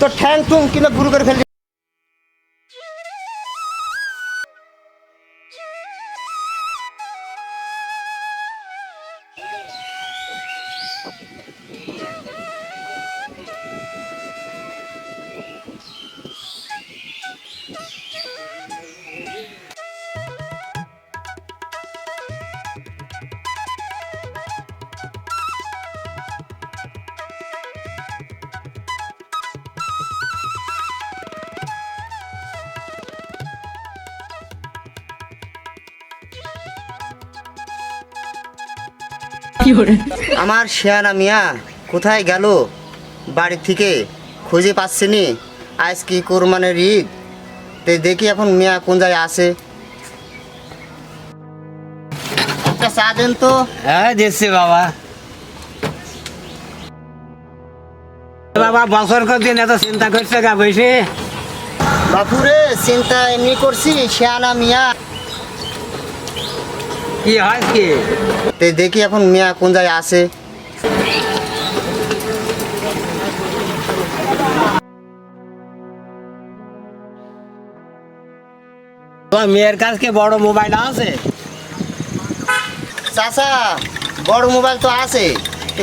তোর ঠ্যাং টুং কিনে গুরু করে ফেলবি। আমার শেয়ানা মিয়া কোথায় গেল? বাড়ি থেকে খুঁজে পাচ্ছিনি। আজ কি কোরবানের ঈদ, দেখি এখন মিয়া কোন জায়গায় আছে। একটা চা দেন তো। হ্যাঁ দিচ্ছি বাবা। বাবা বছর দিন এত চিন্তা করছে গা বসে? বাপুরে চিন্তা এমনি করছি শেয়ানা মিয়া। কি হয় কি? দেখি এখন মিয়া কোন জায়গায় আছে। তোমার মেয়ের কাছে বড় মোবাইল আছে? চাচা বড় মোবাইল তো আছে,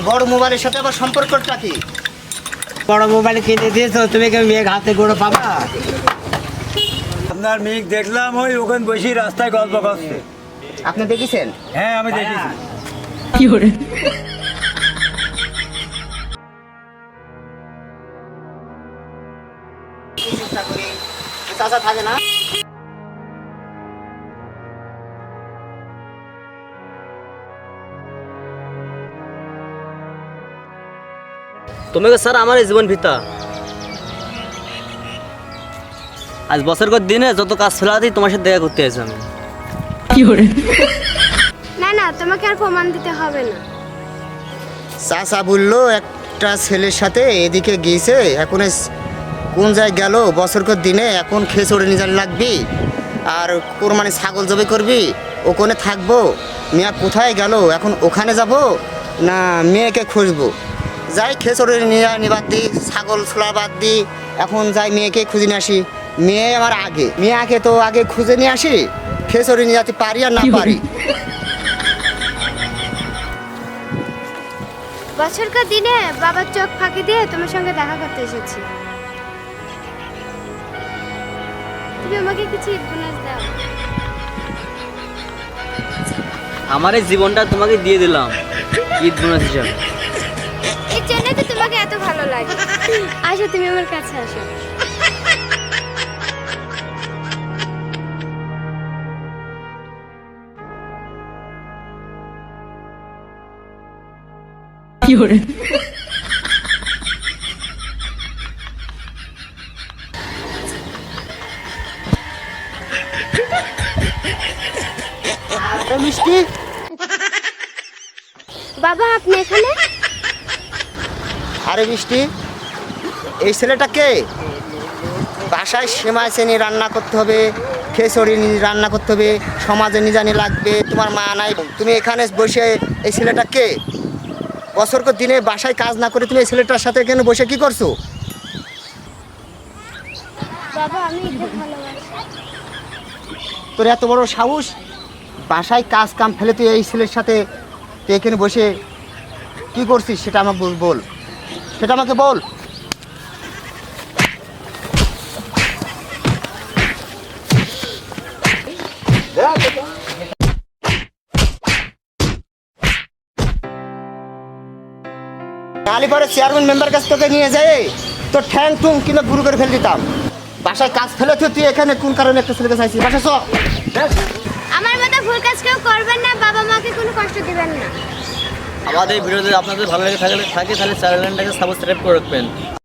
বড় মোবাইলের সাথে আবার সম্পর্কটা কি? বড় মোবাইল কিনে দিয়েছো, তুমি কি মেয়ের হাতে গড়ে পাবা? আপনার মেয়ে দেখলাম ওই ওখানে বসে রাস্তায় গল্প করছে। আপনি দেখেছেন? হ্যাঁ আমি দেখেছি। চাচা থাকে না? তোমাকে স্যার আমার জীবন ভিতা আজ বছর কর দিনে যত কাজ ফেলাতেই তোমার সাথে দেখা করতে আসি আমি। না না, তোমাকে আর প্রমাণ দিতে হবে না। চাচা বললো একটা ছেলের সাথে এদিকে গিয়েছে, এখন কোন জায়গায় গেল বছর কর দিনে, এখন খেয়ে চড়ে নিয়ে লাগবি আর কোরবানি ছাগল জবে করবি, ওখানে থাকবো। মেয়া কোথায় গেল, এখন ওখানে যাব না মেয়েকে খুঁজবো? যাই খেয়ে চড়ে নিয়ে বাদ দিই, ছাগল ছোলা বাদ দিই, এখন যাই মেয়েকে খুঁজে নিয়ে আসি। মেয়ে আমার আগে, মেয়েকে তো আগে খুঁজে নিয়ে আসি, খেয়ে চড়ে নিয়ে যেতে পারি আর না পারি। বছরকার দিনে বাবার চোখ ফাঁকি দিয়ে তোমার সঙ্গে দেখা করতে এসেছি। তুমি আমাকে কিছু ঈদ বোনাস দাও। আমার এই জীবনটা তোমাকে দিয়ে দিলাম ঈদ বোনাস হিসাবে। এর জন্য তো তোমাকে এত ভালো লাগে। আসো তুমি আমার কাছে আসো। মিষ্টি বাবা আপনি এখানে? আরে মিষ্টি, এই ছেলেটা কে? বাসায় সেমাই চেনি রান্না করতে হবে, খেসড়ি রান্না করতে হবে, সমাজে নিজানি লাগবে, তোমার মা নাই, তুমি এখানে বসে, এই ছেলেটা কে? বছর কর দিনে বাসায় কাজ না করে তুমি এই ছেলেটার সাথে এখানে বসে কি করছো? বাবা আমি ঈদে ভালোবাসি। তোর এত বড় সাহস, বাসায় কাজ কাম ফেলে তুই এই ছেলের সাথে তুই এখানে বসে কি করছিস সেটা আমাকে বল, সেটা আমাকে বল। কালি পরে চেয়ারম্যান মেম্বার কাছ থেকে নিয়ে যায় তোর ঠ্যাং টুং কিনে গুরু করে ফেলে দিতাম। বাসায় কাজ ফেলে তুই এখানে কোন কারণে একটা ছেলেকে চাইছিস? বাসা চ। আমার মতো ভুল কাজ কেউ করবেন না, বাবা মাকে কোনো কষ্ট দিবেন না। আমাদের ভিডিওতে আপনাদের ভালো লেগে থাকে তাহলে চ্যানেলটাকে সাবস্ক্রাইব করে রাখবেন।